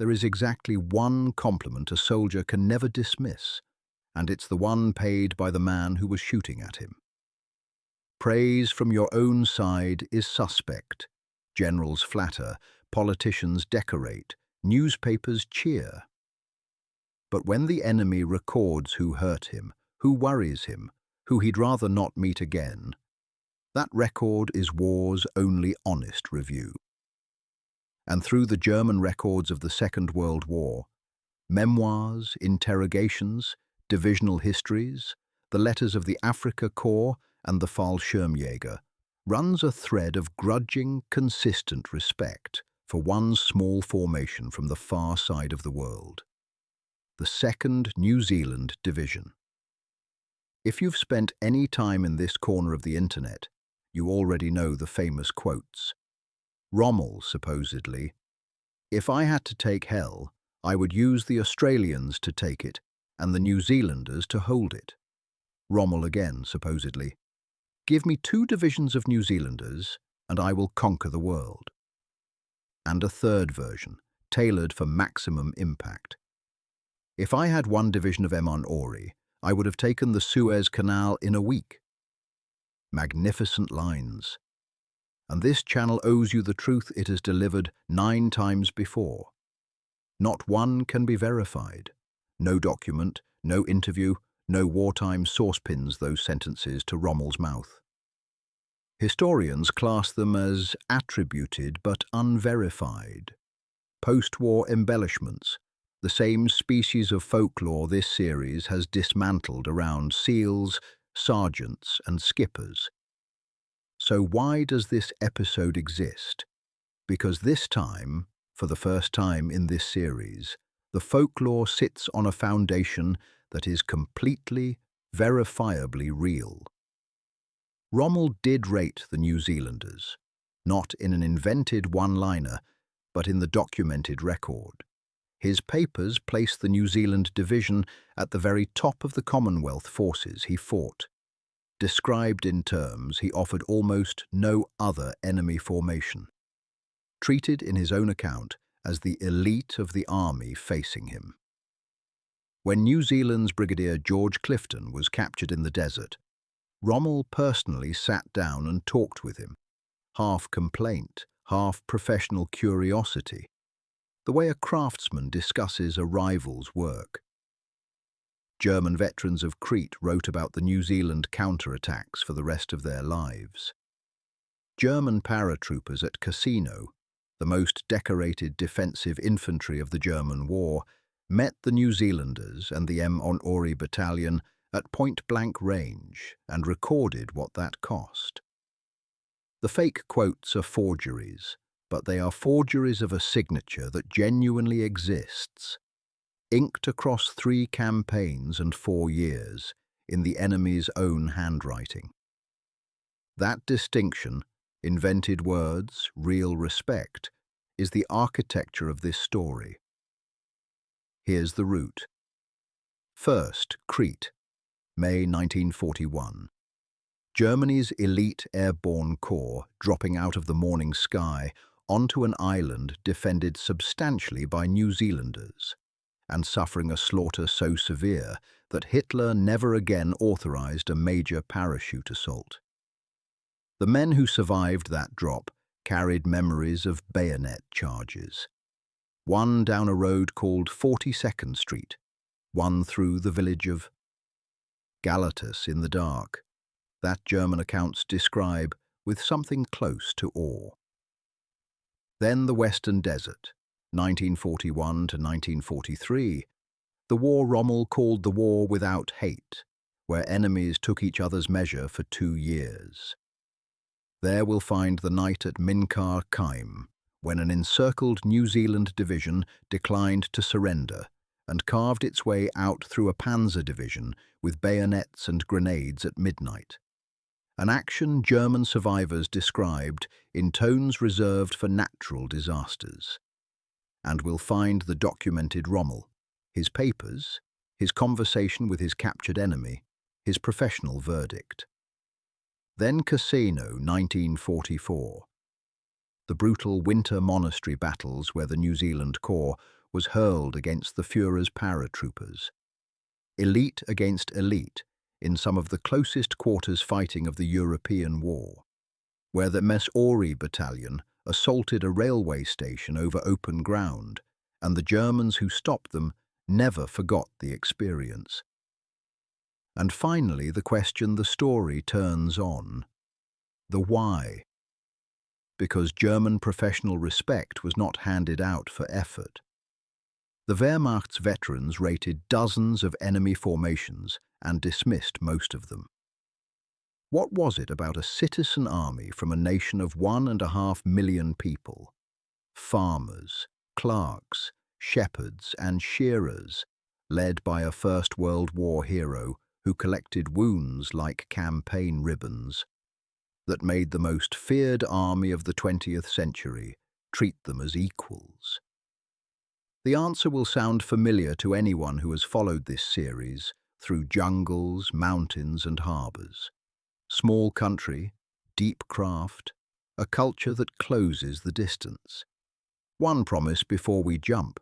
there is exactly one compliment a soldier can never dismiss, and it's the one paid by the man who was shooting at him. Praise from your own side is suspect. Generals flatter, politicians decorate, newspapers cheer. But when the enemy records who hurt him, who worries him, who he'd rather not meet again, that record is war's only honest review. And through the German records of the Second World War, memoirs, interrogations, divisional histories, the letters of the Afrika Korps and the Fallschirmjäger, runs a thread of grudging, consistent respect for one small formation from the far side of the world, the 2nd New Zealand Division. If you've spent any time in this corner of the internet, you already know the famous quotes. Rommel, supposedly, "If I had to take hell, I would use the Australians to take it and the New Zealanders to hold it." Rommel again, supposedly, "Give me 2 divisions of New Zealanders and I will conquer the world." And a third version, tailored for maximum impact. "If I had 1 division of Māori, I would have taken the Suez Canal in a week." Magnificent lines. And this channel owes you the truth it has delivered 9 times before. Not one can be verified. No document, no interview, no wartime source pins those sentences to Rommel's mouth. Historians class them as attributed but unverified. Post-war embellishments, the same species of folklore this series has dismantled around SEALs, sergeants and skippers. So why does this episode exist? Because this time, for the first time in this series, the folklore sits on a foundation that is completely, verifiably real. Rommel did rate the New Zealanders, not in an invented one-liner, but in the documented record. His papers place the New Zealand Division at the very top of the Commonwealth forces he fought. Described in terms he offered almost no other enemy formation. Treated in his own account as the elite of the army facing him. When New Zealand's Brigadier George Clifton was captured in the desert, Rommel personally sat down and talked with him, half complaint, half professional curiosity, the way a craftsman discusses a rival's work. German veterans of Crete wrote about the New Zealand counterattacks for the rest of their lives. German paratroopers at Cassino, the most decorated defensive infantry of the German war, met the New Zealanders and the Māori Battalion at point-blank range and recorded what that cost. The fake quotes are forgeries, but they are forgeries of a signature that genuinely exists, inked across 3 campaigns and 4 years in the enemy's own handwriting. That distinction, invented words, real respect, is the architecture of this story. Here's the route. First, Crete, May 1941. Germany's elite airborne corps dropping out of the morning sky onto an island defended substantially by New Zealanders, and suffering a slaughter so severe that Hitler never again authorized a major parachute assault. The men who survived that drop carried memories of bayonet charges. One down a road called 42nd Street, one through the village of Galatas in the dark, that German accounts describe with something close to awe. Then the Western Desert, 1941 to 1943, the war Rommel called the War Without Hate, where enemies took each other's measure for 2 years. There we'll find the night at Minqar Qaim, when an encircled New Zealand division declined to surrender and carved its way out through a Panzer division with bayonets and grenades at midnight. An action German survivors described in tones reserved for natural disasters. And we'll find the documented Rommel, his papers, his conversation with his captured enemy, his professional verdict. Then Cassino, 1944. The brutal winter monastery battles where the New Zealand Corps was hurled against the Führer's paratroopers. Elite against elite in some of the closest quarters fighting of the European War, where the Māori Battalion assaulted a railway station over open ground, and the Germans who stopped them never forgot the experience. And finally, the question the story turns on: the why. Because German professional respect was not handed out for effort. The Wehrmacht's veterans rated dozens of enemy formations and dismissed most of them. What was it about a citizen army from a nation of 1.5 million people? Farmers, clerks, shepherds and shearers, led by a First World War hero who collected wounds like campaign ribbons, that made the most feared army of the 20th century treat them as equals? The answer will sound familiar to anyone who has followed this series through jungles, mountains and harbours. Small country, deep craft, a culture that closes the distance. One promise before we jump.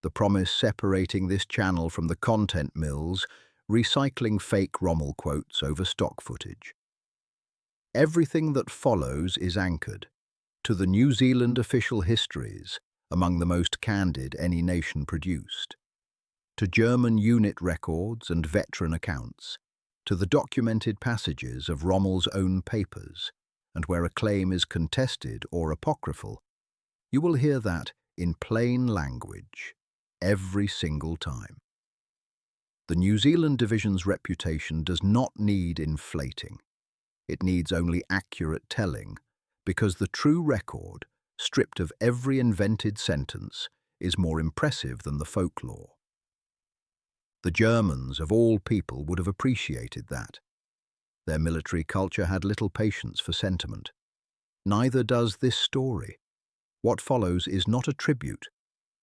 The promise separating this channel from the content mills, recycling fake Rommel quotes over stock footage. Everything that follows is anchored to the New Zealand official histories, among the most candid any nation produced, to German unit records and veteran accounts, to the documented passages of Rommel's own papers, and where a claim is contested or apocryphal, you will hear that in plain language every single time. The New Zealand Division's reputation does not need inflating. It needs only accurate telling, because the true record, stripped of every invented sentence, is more impressive than the folklore. The Germans, of all people, would have appreciated that. Their military culture had little patience for sentiment. Neither does this story. What follows is not a tribute.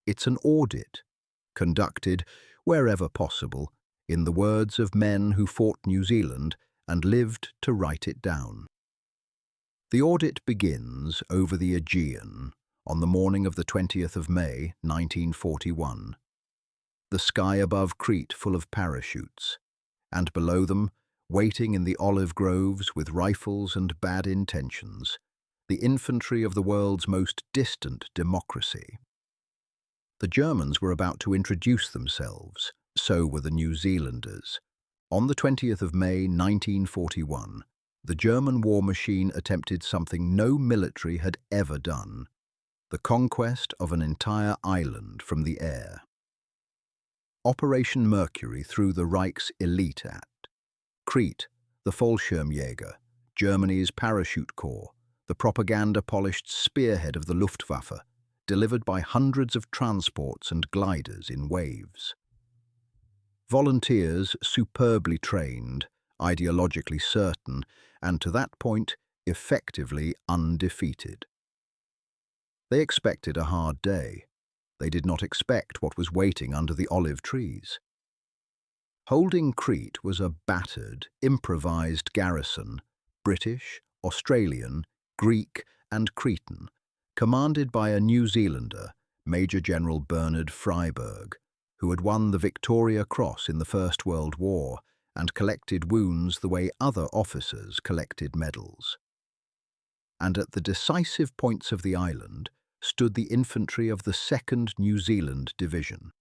It's an audit, conducted, wherever possible, in the words of men who fought New Zealand and lived to write it down. The audit begins over the Aegean on the morning of the 20th of May, 1941. The sky above Crete full of parachutes, and below them, waiting in the olive groves with rifles and bad intentions, the infantry of the world's most distant democracy. The Germans were about to introduce themselves, so were the New Zealanders. On the 20th of May, 1941, the German war machine attempted something no military had ever done: the conquest of an entire island from the air. Operation Mercury threw the Reich's elite at Crete, the Fallschirmjäger, Germany's parachute corps, the propaganda-polished spearhead of the Luftwaffe, delivered by hundreds of transports and gliders in waves. Volunteers superbly trained, ideologically certain, and to that point, effectively undefeated. They expected a hard day. They did not expect what was waiting under the olive trees. Holding Crete was a battered, improvised garrison, British, Australian, Greek and Cretan, commanded by a New Zealander, Major General Bernard Freyberg, who had won the Victoria Cross in the First World War and collected wounds the way other officers collected medals. And at the decisive points of the island stood the infantry of the 2nd New Zealand Division,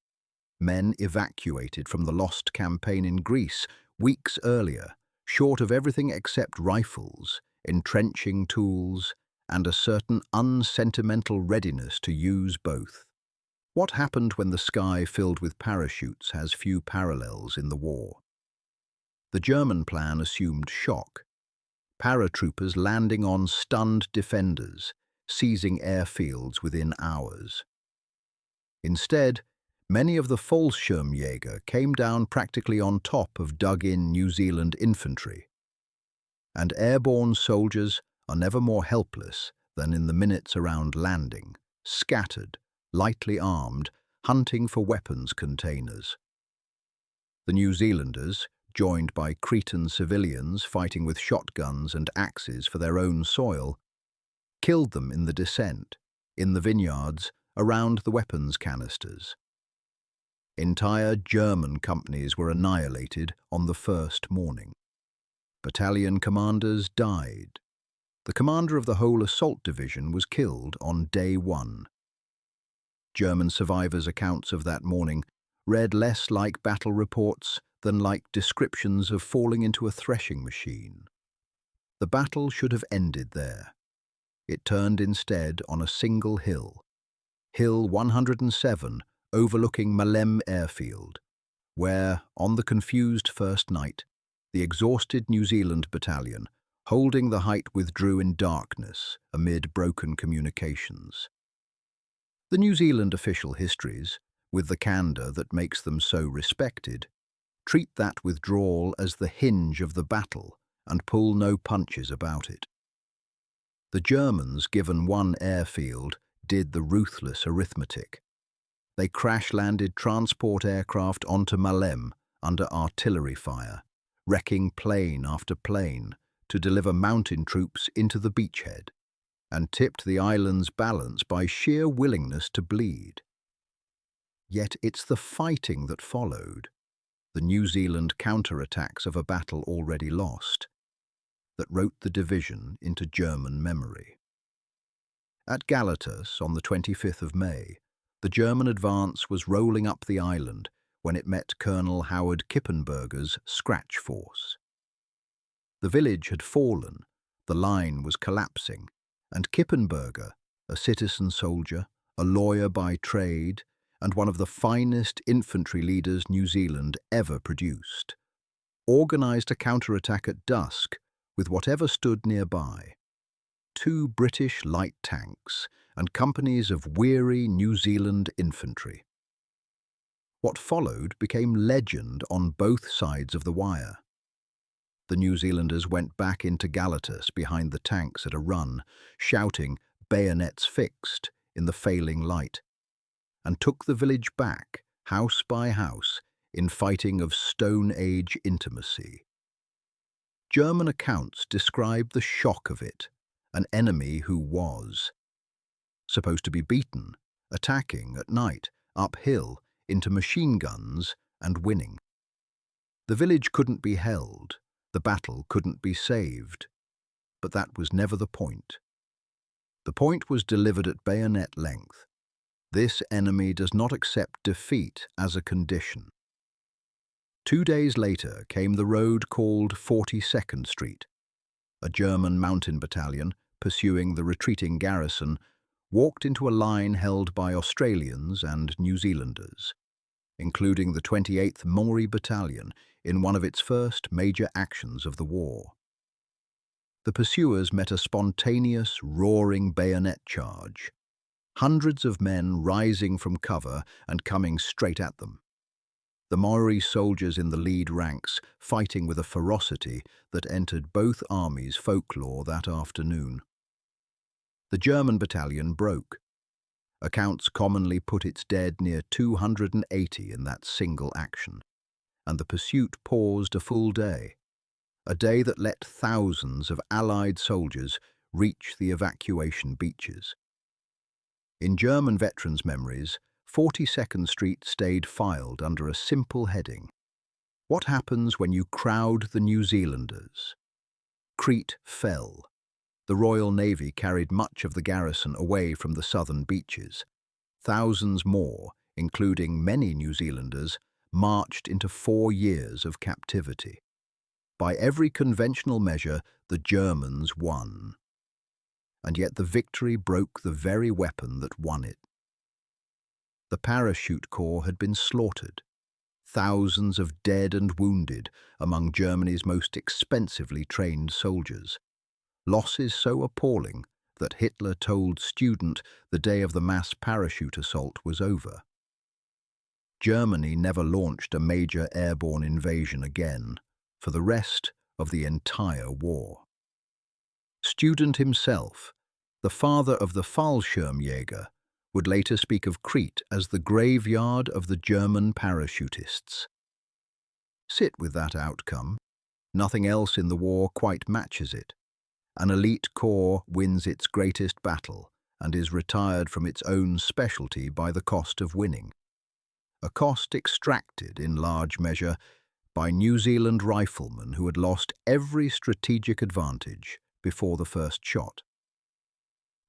men evacuated from the lost campaign in Greece weeks earlier, short of everything except rifles, entrenching tools, and a certain unsentimental readiness to use both. What happened when the sky filled with parachutes has few parallels in the war. The German plan assumed shock. Paratroopers landing on stunned defenders, seizing airfields within hours. Instead, many of the Fallschirmjäger came down practically on top of dug-in New Zealand infantry. And airborne soldiers are never more helpless than in the minutes around landing, scattered, lightly armed, hunting for weapons containers. The New Zealanders, joined by Cretan civilians fighting with shotguns and axes for their own soil, killed them in the descent, in the vineyards, around the weapons canisters. Entire German companies were annihilated on the first morning. Battalion commanders died. The commander of the whole assault division was killed on day one. German survivors' accounts of that morning read less like battle reports than like descriptions of falling into a threshing machine. The battle should have ended there. It turned instead on a single hill, Hill 107, overlooking Malem airfield, where, on the confused first night, the exhausted New Zealand battalion, holding the height, withdrew in darkness amid broken communications. The New Zealand official histories, with the candour that makes them so respected, treat that withdrawal as the hinge of the battle and pull no punches about it. The Germans, given one airfield, did the ruthless arithmetic. They crash-landed transport aircraft onto Malem under artillery fire, wrecking plane after plane to deliver mountain troops into the beachhead, and tipped the island's balance by sheer willingness to bleed. Yet it's the fighting that followed, the New Zealand counterattacks of a battle already lost, that wrote the division into German memory. At Galatas on the 25th of May, the German advance was rolling up the island when it met Colonel Howard Kippenberger's scratch force. The village had fallen, the line was collapsing, and Kippenberger, a citizen soldier, a lawyer by trade, and one of the finest infantry leaders New Zealand ever produced, organised a counterattack at dusk with whatever stood nearby. 2 British light tanks and companies of weary New Zealand infantry. What followed became legend on both sides of the wire. The New Zealanders went back into Galatas behind the tanks at a run, shouting "bayonets fixed" in the failing light, and took the village back, house by house, in fighting of Stone Age intimacy. German accounts describe the shock of it, an enemy who was supposed to be beaten, attacking at night, uphill, into machine guns, and winning. The village couldn't be held, the battle couldn't be saved, but that was never the point. The point was delivered at bayonet length. This enemy does not accept defeat as a condition. 2 days later came the road called 42nd Street. A German mountain battalion, pursuing the retreating garrison, walked into a line held by Australians and New Zealanders, including the 28th Māori Battalion in one of its first major actions of the war. The pursuers met a spontaneous, roaring bayonet charge, hundreds of men rising from cover and coming straight at them. The Māori soldiers in the lead ranks fighting with a ferocity that entered both armies' folklore that afternoon. The German battalion broke. Accounts commonly put its dead near 280 in that single action, and the pursuit paused a full day, a day that let thousands of Allied soldiers reach the evacuation beaches. In German veterans' memories, 42nd Street stayed filed under a simple heading: "What happens when you crowd the New Zealanders?" Crete fell. The Royal Navy carried much of the garrison away from the southern beaches. Thousands more, including many New Zealanders, marched into 4 years of captivity. By every conventional measure, the Germans won. And yet the victory broke the very weapon that won it. The parachute corps had been slaughtered. Thousands of dead and wounded among Germany's most expensively trained soldiers. Losses so appalling that Hitler told Student the day of the mass parachute assault was over. Germany never launched a major airborne invasion again for the rest of the entire war. Student himself, the father of the Fallschirmjäger, would later speak of Crete as the graveyard of the German parachutists. Sit with that outcome. Nothing else in the war quite matches it. An elite corps wins its greatest battle, and is retired from its own specialty by the cost of winning, a cost extracted in large measure by New Zealand riflemen who had lost every strategic advantage before the first shot.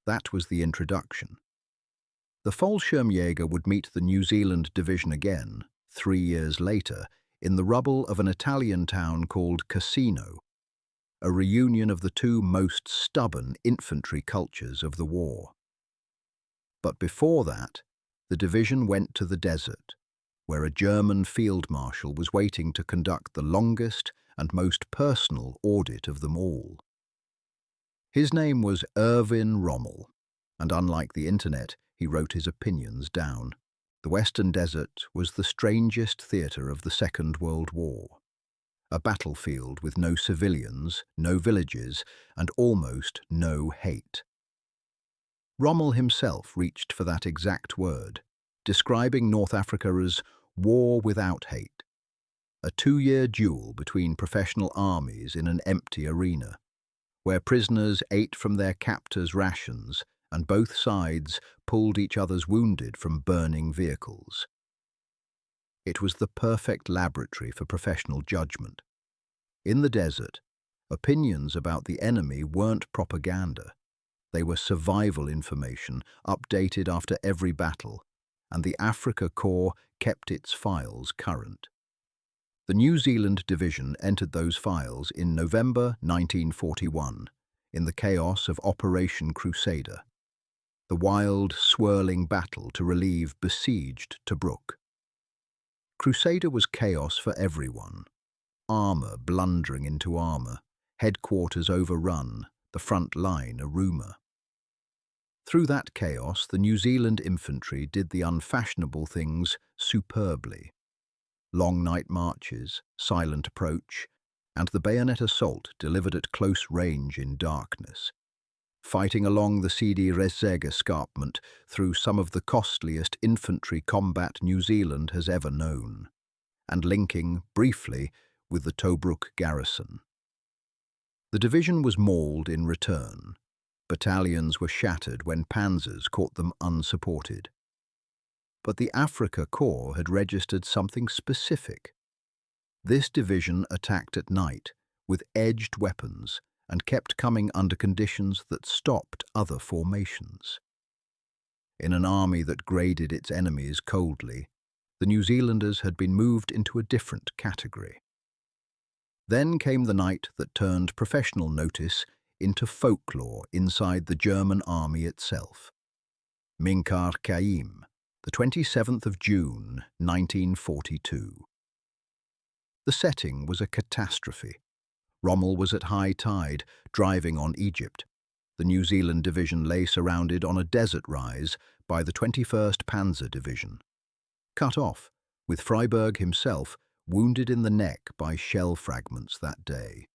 That was the introduction. The Fallschirmjäger would meet the New Zealand division again, 3 years later, in the rubble of an Italian town called Cassino, a reunion of the two most stubborn infantry cultures of the war. But before that, the division went to the desert, where a German field marshal was waiting to conduct the longest and most personal audit of them all. His name was Erwin Rommel, and unlike the internet, he wrote his opinions down. The Western Desert was the strangest theatre of the Second World War. A battlefield with no civilians, no villages, and almost no hate. Rommel himself reached for that exact word, describing North Africa as war without hate, a 2-year duel between professional armies in an empty arena, where prisoners ate from their captors' rations and both sides pulled each other's wounded from burning vehicles. It was the perfect laboratory for professional judgment. In the desert, opinions about the enemy weren't propaganda. They were survival information, updated after every battle, and the Africa Corps kept its files current. The New Zealand Division entered those files in November 1941, in the chaos of Operation Crusader, the wild, swirling battle to relieve besieged Tobruk. Crusader was chaos for everyone. Armour blundering into armour, headquarters overrun, the front line a rumour. Through that chaos, the New Zealand infantry did the unfashionable things superbly. Long night marches, silent approach, and the bayonet assault delivered at close range in darkness, fighting along the Sidi Rezeg escarpment through some of the costliest infantry combat New Zealand has ever known, and linking, briefly, with the Tobruk garrison. The division was mauled in return. Battalions were shattered when Panzers caught them unsupported. But the Africa Corps had registered something specific. This division attacked at night with edged weapons and kept coming under conditions that stopped other formations. In an army that graded its enemies coldly, the New Zealanders had been moved into a different category. Then came the night that turned professional notice into folklore inside the German army itself. Minqar Qaim, the 27th of June, 1942. The setting was a catastrophe. Rommel was at high tide, driving on Egypt. The New Zealand division lay surrounded on a desert rise by the 21st Panzer Division. Cut off, with Freiberg himself wounded in the neck by shell fragments that day.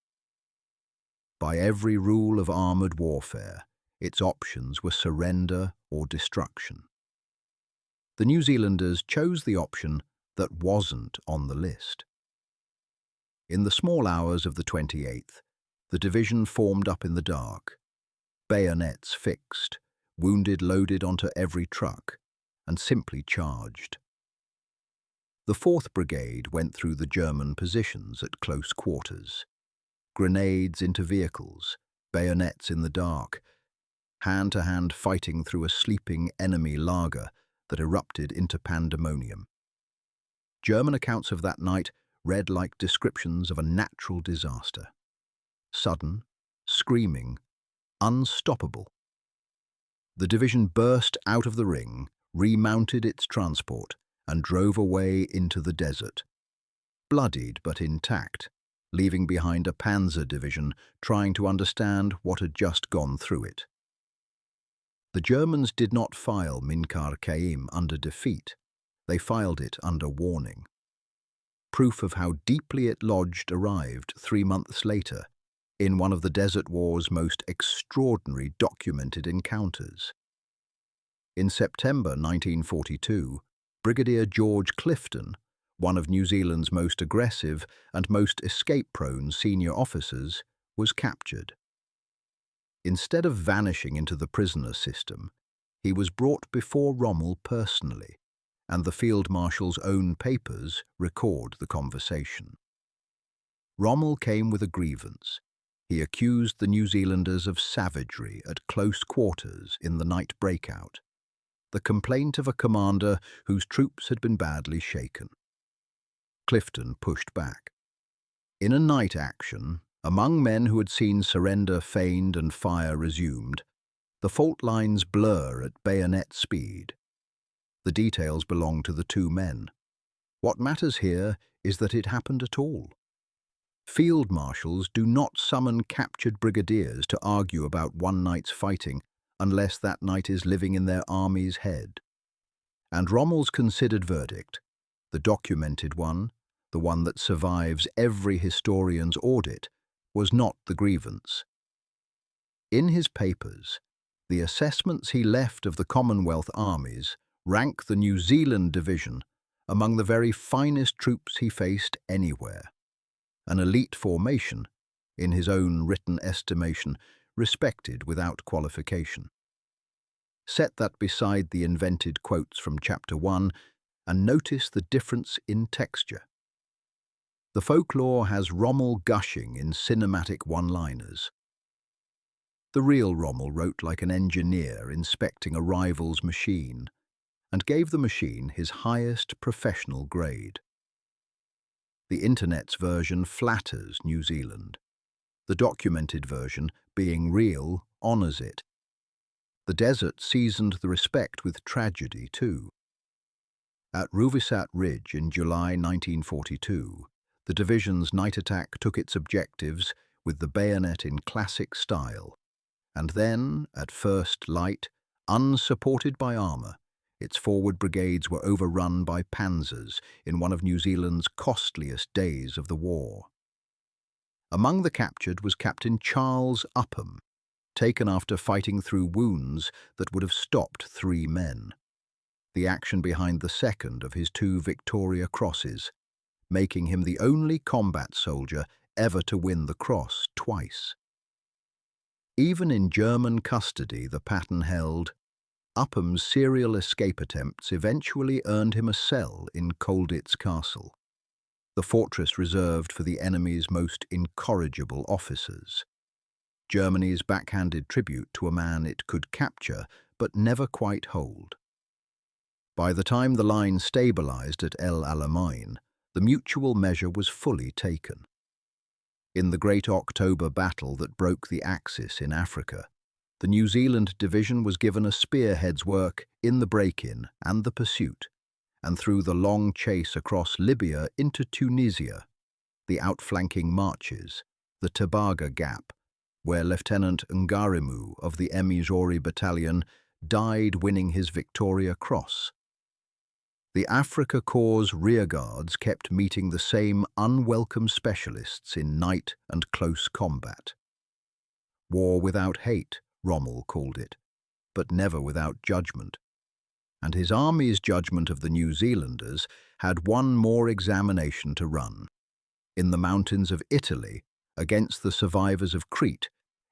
By every rule of armoured warfare, its options were surrender or destruction. The New Zealanders chose the option that wasn't on the list. In the small hours of the 28th, the division formed up in the dark, bayonets fixed, wounded loaded onto every truck, and simply charged. The 4th Brigade went through the German positions at close quarters. Grenades into vehicles, bayonets in the dark, hand-to-hand fighting through a sleeping enemy lager that erupted into pandemonium. German accounts of that night read like descriptions of a natural disaster. Sudden, screaming, unstoppable. The division burst out of the ring, remounted its transport, and drove away into the desert. Bloodied but intact, leaving behind a Panzer division trying to understand what had just gone through it. The Germans did not file Minqar Qaim under defeat. They filed it under warning. Proof of how deeply it lodged arrived 3 months later, in one of the Desert War's most extraordinary documented encounters. In September 1942, Brigadier George Clifton, one of New Zealand's most aggressive and most escape-prone senior officers, was captured. Instead of vanishing into the prisoner system, He was brought before Rommel personally, and the Field Marshal's own papers record the conversation. Rommel came with a grievance. He accused the New Zealanders of savagery at close quarters in the night breakout, the complaint of a commander whose troops had been badly shaken. Clifton pushed back. In a night action, among men who had seen surrender feigned and fire resumed, the fault lines blur at bayonet speed. The details belong to the two men. What matters here is that it happened at all. Field marshals do not summon captured brigadiers to argue about one night's fighting unless that night is living in their army's head. And Rommel's considered verdict, the documented one, the one that survives every historian's audit, was not the grievance. In his papers, the assessments he left of the Commonwealth armies rank the New Zealand division among the very finest troops he faced anywhere. An elite formation, in his own written estimation, respected without qualification. Set that beside the invented quotes from Chapter 1 and notice the difference in texture. The Folklore has Rommel gushing in cinematic one-liners. The real Rommel wrote like an engineer inspecting a rival's machine, and gave the machine his highest professional grade. The Internet's version flatters New Zealand. The documented version, being real, honours it. The desert seasoned the respect with tragedy too. At Ruvisat Ridge in July 1942, the division's night attack took its objectives with the bayonet in classic style, and then, at first light, unsupported by armour, its forward brigades were overrun by Panzers in one of New Zealand's costliest days of the war. Among the captured was Captain Charles Upham, taken after fighting through wounds that would have stopped 3 men. The action behind the second of his 2 Victoria Crosses, making him the only combat soldier ever to win the cross twice. Even in German custody, the pattern held. Upham's serial escape attempts eventually earned him a cell in Colditz Castle, the fortress reserved for the enemy's most incorrigible officers. Germany's backhanded tribute to a man it could capture but never quite hold. By the time the line stabilized at El Alamein, the mutual measure was fully taken. In the Great October battle that broke the Axis in Africa, the New Zealand division was given a spearhead's work in the break-in and the pursuit, and through the long chase across Libya into Tunisia, the outflanking marches, the Tabaga Gap, where Lieutenant Ngarimu of the Māori Battalion died winning his Victoria Cross. The Africa Corps' rearguards kept meeting the same unwelcome specialists in night and close combat. War without hate, Rommel called it, but never without judgment. And his army's judgment of the New Zealanders had one more examination to run. In the mountains of Italy, against the survivors of Crete,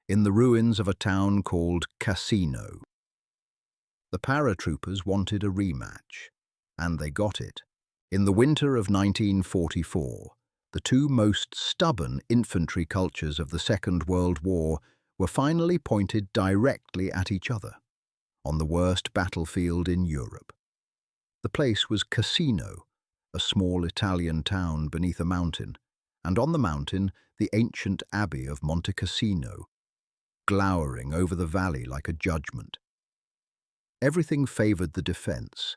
in the ruins of a town called Cassino. The paratroopers wanted a rematch, and they got it. In the winter of 1944, the 2 most stubborn infantry cultures of the Second World War were finally pointed directly at each other, on the worst battlefield in Europe. The place was Cassino, a small Italian town beneath a mountain, and on the mountain the ancient abbey of Monte Cassino, glowering over the valley like a judgment. Everything favoured the defence.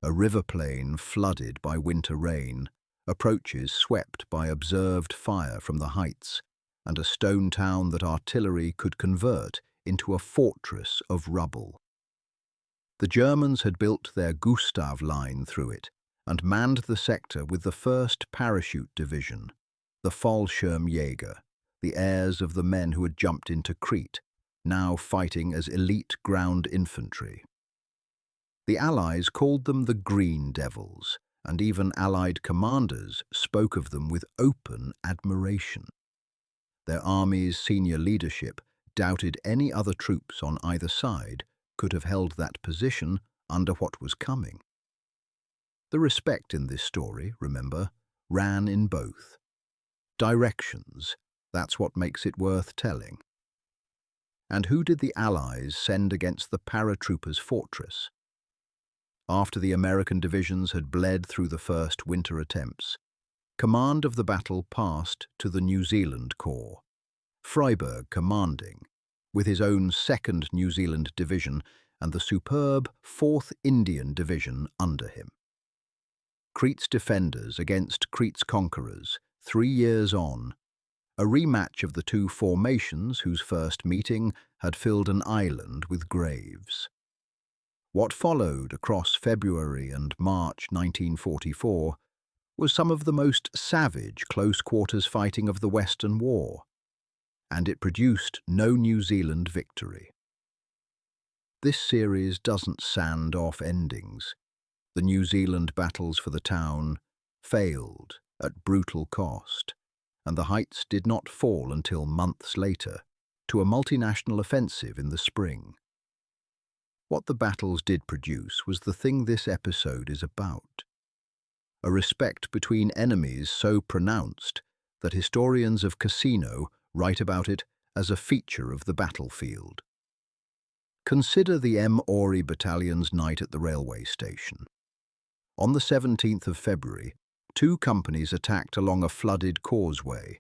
A river plain flooded by winter rain, approaches swept by observed fire from the heights, and a stone town that artillery could convert into a fortress of rubble. The Germans had built their Gustav line through it and manned the sector with the 1st Parachute Division, the Fallschirmjäger, the heirs of the men who had jumped into Crete, now fighting as elite ground infantry. The Allies called them the Green Devils, and even Allied commanders spoke of them with open admiration. Their army's senior leadership doubted any other troops on either side could have held that position under what was coming. The respect in this story, remember, ran in both directions. That's what makes it worth telling. And who did the Allies send against the paratroopers' fortress? After the American divisions had bled through the first winter attempts, command of the battle passed to the New Zealand Corps, Freyberg commanding, with his own 2nd New Zealand Division and the superb 4th Indian Division under him. Crete's defenders against Crete's conquerors, 3 years on, a rematch of the two formations whose first meeting had filled an island with graves. What followed across February and March 1944 was some of the most savage close-quarters fighting of the Western War, and it produced no New Zealand victory. This series doesn't sand off endings. The New Zealand battles for the town failed at brutal cost, and the heights did not fall until months later to a multinational offensive in the spring. What the battles did produce was the thing this episode is about. A respect between enemies so pronounced that historians of Cassino write about it as a feature of the battlefield. Consider the Māori Battalion's night at the railway station. On the 17th of February, 2 companies attacked along a flooded causeway,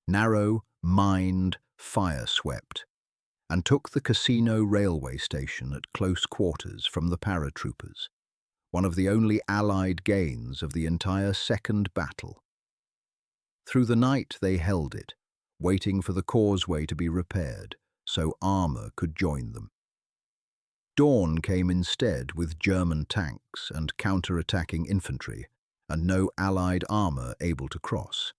narrow, mined, fire-swept, and took the Cassino railway station at close quarters from the paratroopers, one of the only Allied gains of the entire second battle. Through the night they held it, waiting for the causeway to be repaired so armour could join them. Dawn came instead with German tanks and counter-attacking infantry, and no Allied armour able to cross.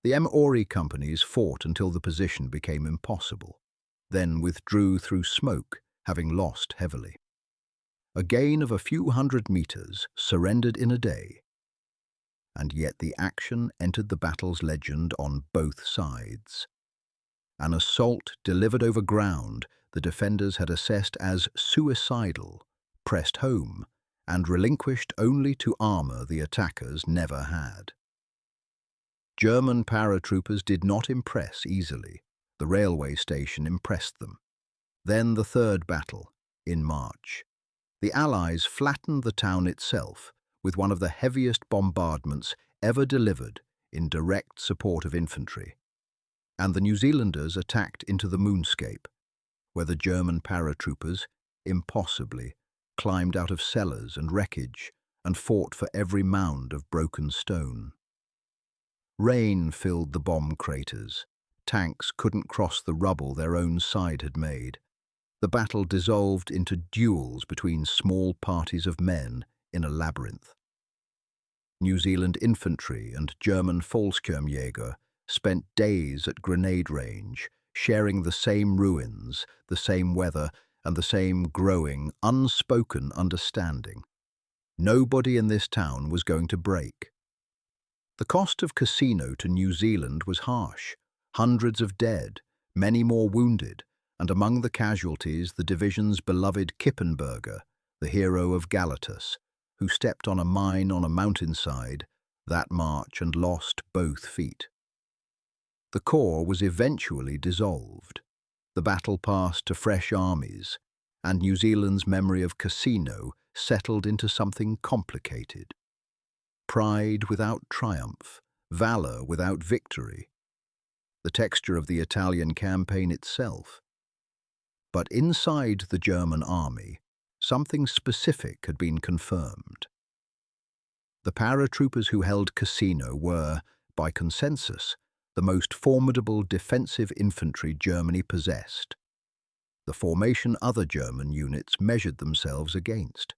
The Māori companies fought until the position became impossible, then withdrew through smoke, having lost heavily. A gain of a few hundred metres, surrendered in a day. And yet the action entered the battle's legend on both sides. An assault delivered over ground the defenders had assessed as suicidal, pressed home, and relinquished only to armour the attackers never had. German paratroopers did not impress easily. The railway station impressed them. Then the third battle, in March. The Allies flattened the town itself with one of the heaviest bombardments ever delivered in direct support of infantry, and the New Zealanders attacked into the moonscape, where the German paratroopers, impossibly, climbed out of cellars and wreckage and fought for every mound of broken stone. Rain filled the bomb craters. Tanks couldn't cross the rubble their own side had made. The battle dissolved into duels between small parties of men in a labyrinth. New Zealand infantry and German Fallschirmjäger spent days at grenade range, sharing the same ruins, the same weather, and the same growing, unspoken understanding. Nobody in this town was going to break. The cost of Cassino to New Zealand was harsh. Hundreds of dead, many more wounded, and among the casualties the division's beloved Kippenberger, the hero of Galatas, who stepped on a mine on a mountainside that march and lost both feet. The corps was eventually dissolved. The battle passed to fresh armies, and New Zealand's memory of Cassino settled into something complicated. Pride without triumph, valour without victory. The texture of the Italian campaign itself. But inside the German army, something specific had been confirmed. The paratroopers who held Cassino were, by consensus, the most formidable defensive infantry Germany possessed, the formation other German units measured themselves against.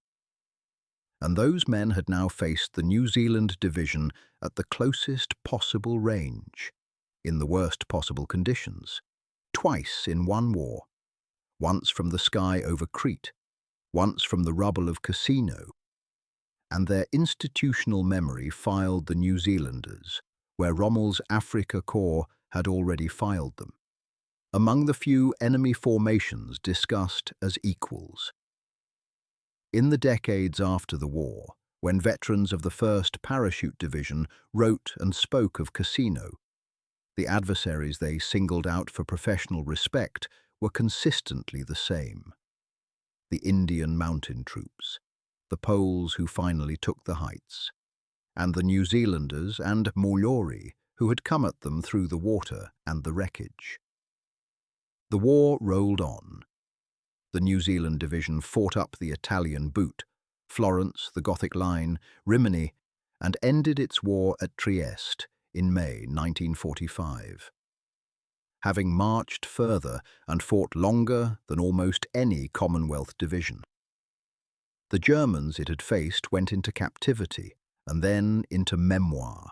And those men had now faced the New Zealand division at the closest possible range, in the worst possible conditions, twice in one war, once from the sky over Crete, once from the rubble of Cassino, and their institutional memory filed the New Zealanders, where Rommel's Afrika Korps had already filed them. among the few enemy formations discussed as equals. In the decades after the war, when veterans of the 1st Parachute Division wrote and spoke of Cassino, the adversaries they singled out for professional respect were consistently the same: the Indian mountain troops, the Poles who finally took the heights, and the New Zealanders and Maori who had come at them through the water and the wreckage. The war rolled on. The New Zealand division fought up the Italian boot, Florence, the Gothic Line, Rimini, and ended its war at Trieste in May 1945. Having marched further and fought longer than almost any Commonwealth division. The Germans it had faced went into captivity and then into memoir.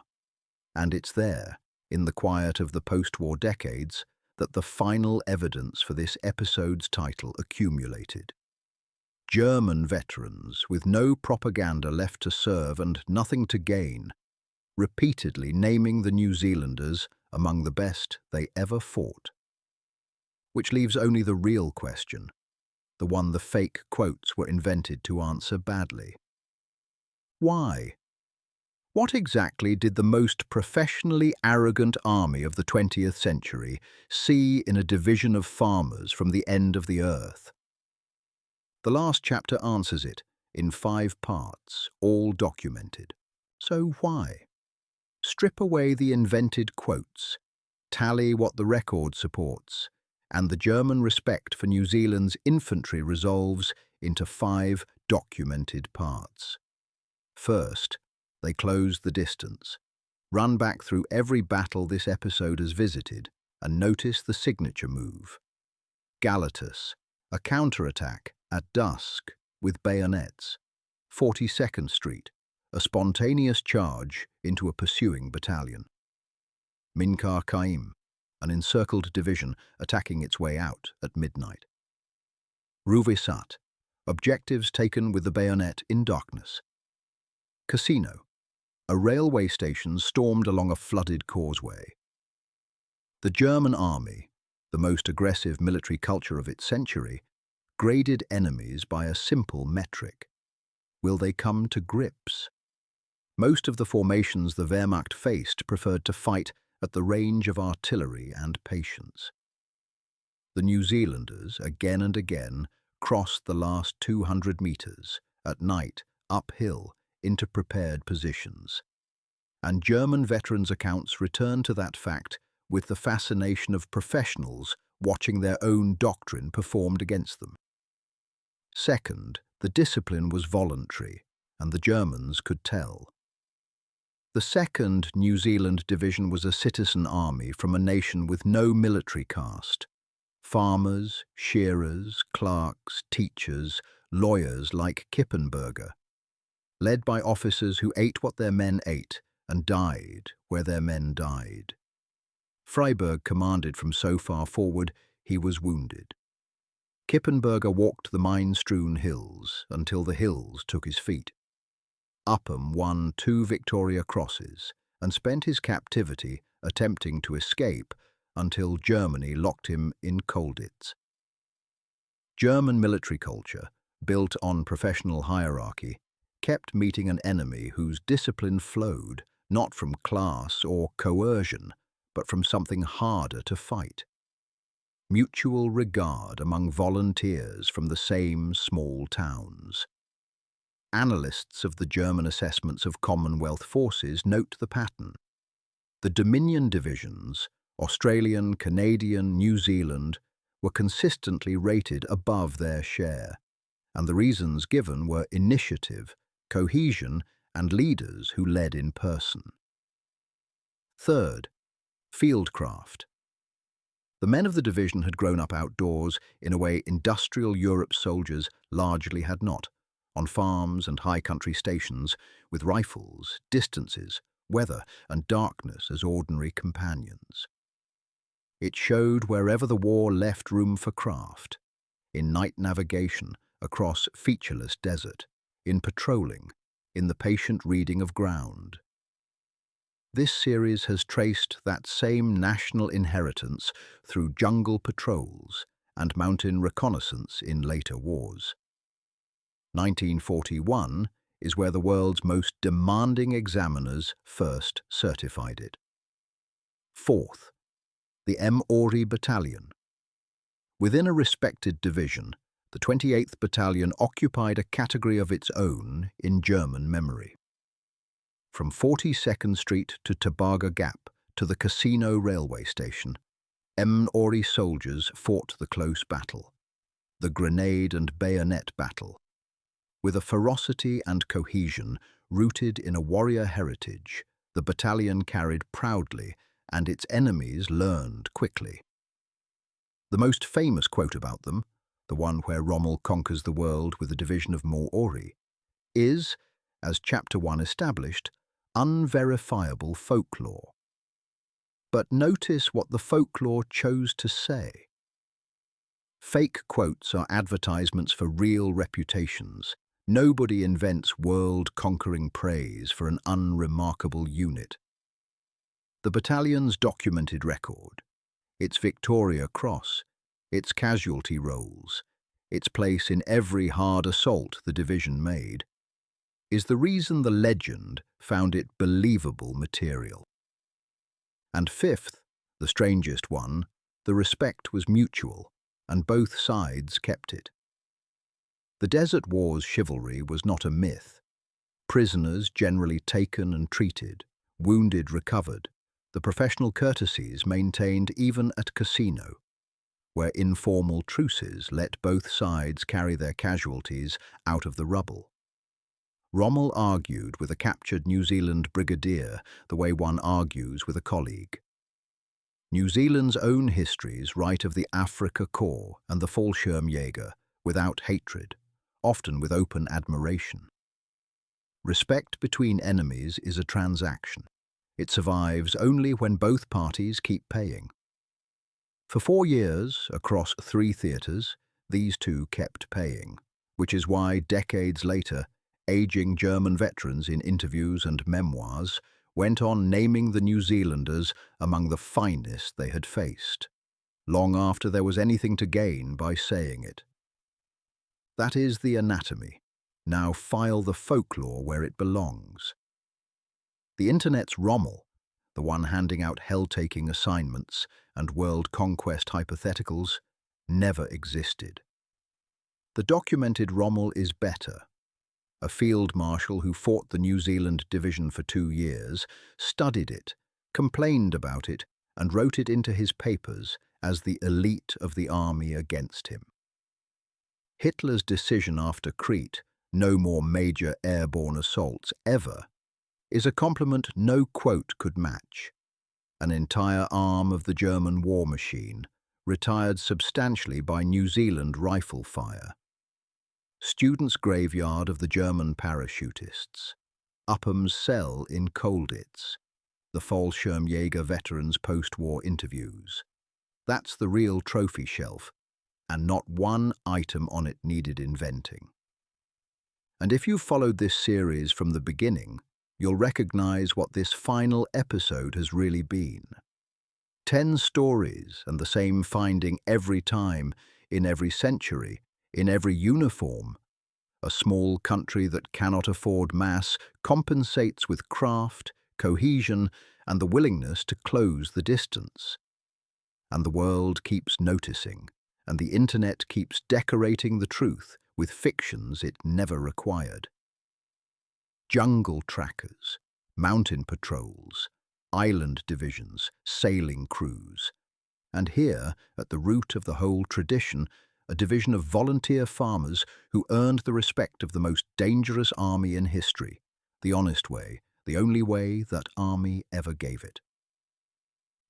And it's there, in the quiet of the post-war decades, that the final evidence for this episode's title accumulated. German veterans, with no propaganda left to serve and nothing to gain, repeatedly naming the New Zealanders among the best they ever fought. Which leaves only the real question, the one the fake quotes were invented to answer badly. Why? What exactly did the most professionally arrogant army of the 20th century see in a division of farmers from the end of the earth? The last chapter answers it, in 5 parts, all documented. So why? Strip away the invented quotes, tally what the record supports, and the German respect for New Zealand's infantry resolves into 5 documented parts. First, they close the distance, run back through every battle this episode has visited, and notice the signature move. Galatus, a counterattack at dusk with bayonets. 42nd Street, a spontaneous charge into a pursuing battalion. Minqar Qaim, an encircled division attacking its way out at midnight. WWII, objectives taken with the bayonet in darkness. Cassino, a railway station stormed along a flooded causeway. The German army, the most aggressive military culture of its century, graded enemies by a simple metric. Will they come to grips? Most of the formations the Wehrmacht faced preferred to fight at the range of artillery and patience. The New Zealanders, again and again, crossed the last 200 meters, at night, uphill, into prepared positions. And German veterans' accounts return to that fact with the fascination of professionals watching their own doctrine performed against them. Second, the discipline was voluntary, and the Germans could tell. The 2nd New Zealand Division was a citizen army from a nation with no military caste. Farmers, shearers, clerks, teachers, lawyers like Kippenberger, led by officers who ate what their men ate and died where their men died. Freiberg commanded from so far forward he was wounded. Kippenberger walked the mine-strewn hills until the hills took his feet. Upham won 2 Victoria Crosses and spent his captivity attempting to escape until Germany locked him in Colditz. German military culture, built on professional hierarchy, kept meeting an enemy whose discipline flowed not from class or coercion, but from something harder to fight. Mutual regard among volunteers from the same small towns. Analysts of the German assessments of Commonwealth forces note the pattern. The Dominion divisions, Australian, Canadian, New Zealand, were consistently rated above their share, and the reasons given were initiative, cohesion, and leaders who led in person. Third, fieldcraft. The men of the division had grown up outdoors in a way industrial Europe's soldiers largely had not, on farms and high country stations, with rifles, distances, weather, and darkness as ordinary companions. It showed wherever the war left room for craft, in night navigation across featureless desert, in patrolling, in the patient reading of ground. This series has traced that same national inheritance through jungle patrols and mountain reconnaissance in later wars. 1941 is where the world's most demanding examiners first certified it. Fourth, the Māori Battalion. Within a respected division, the 28th Battalion occupied a category of its own in German memory. From 42nd Street to Tobaga Gap to the Cassino railway station, Māori soldiers fought the close battle, the grenade and bayonet battle, with a ferocity and cohesion rooted in a warrior heritage the battalion carried proudly and its enemies learned quickly. The most famous quote about them, the one where Rommel conquers the world with a division of Māori, is, as Chapter 1 established, unverifiable folklore. But notice what the folklore chose to say. Fake quotes are advertisements for real reputations. Nobody invents world-conquering praise for an unremarkable unit. The battalion's documented record, its Victoria Cross, its casualty rolls, its place in every hard assault the division made, is the reason the legend found it believable material. And fifth, the strangest one, the respect was mutual, and both sides kept it. The Desert War's chivalry was not a myth. Prisoners generally taken and treated, wounded recovered, the professional courtesies maintained even at Cassino, where informal truces let both sides carry their casualties out of the rubble. Rommel argued with a captured New Zealand brigadier the way one argues with a colleague. New Zealand's own histories write of the Afrika Korps and the Fallschirmjäger without hatred, often with open admiration. Respect between enemies is a transaction. It survives only when both parties keep paying. For 4 years, across 3 theatres, these two kept paying, which is why decades later, aging German veterans in interviews and memoirs went on naming the New Zealanders among the finest they had faced, long after there was anything to gain by saying it. That is the anatomy. Now file the folklore where it belongs. The Internet's Rommel, the one handing out hell-taking assignments and world conquest hypotheticals, never existed. The documented Rommel is better. A field marshal who fought the New Zealand division for 2 years, studied it, complained about it, and wrote it into his papers as the elite of the army against him. Hitler's decision after Crete, no more major airborne assaults ever, is a compliment no quote could match. An entire arm of the German war machine, retired substantially by New Zealand rifle fire. Students' graveyard of the German parachutists. Upham's cell in Colditz. The Fallschirmjäger veterans' post-war interviews. That's the real trophy shelf, and not one item on it needed inventing. And if you've followed this series from the beginning, you'll recognize what this final episode has really been. 10 stories and the same finding every time, in every century, in every uniform. A small country that cannot afford mass compensates with craft, cohesion, and the willingness to close the distance. And the world keeps noticing, and the internet keeps decorating the truth with fictions it never required. Jungle trackers, mountain patrols, island divisions, sailing crews. And here, at the root of the whole tradition, a division of volunteer farmers who earned the respect of the most dangerous army in history, the honest way, the only way that army ever gave it.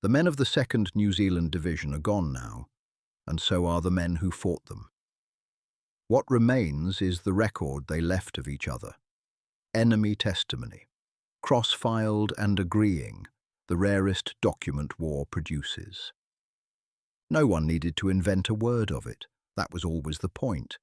The men of the 2nd New Zealand Division are gone now, and so are the men who fought them. What remains is the record they left of each other. Enemy testimony, cross-filed and agreeing, the rarest document war produces. No one needed to invent a word of it. That was always the point.